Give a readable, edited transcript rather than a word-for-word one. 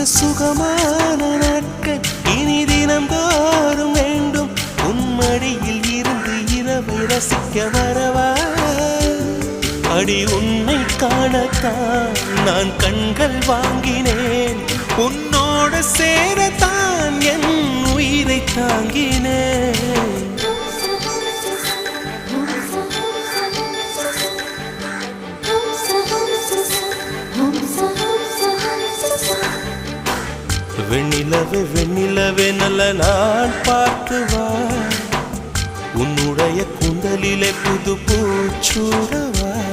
சுகமான நாட்கள் இனி தினம்தோறும் வேண்டும். உன்மடியில் இருந்து இரவை ரசிக்க வரவா? அடி உன்னை காணத்தான் நான் கண்கள் வாங்கினேன். உன்னோடு சேரத்தான் என் உயிரை தாங்கினேன். வெண்ணிலவே வெண்ணிலவே நல்ல நாள் பார்த்து வா. உன்னுடைய கூந்தலிலே புது பூச்சூடவா.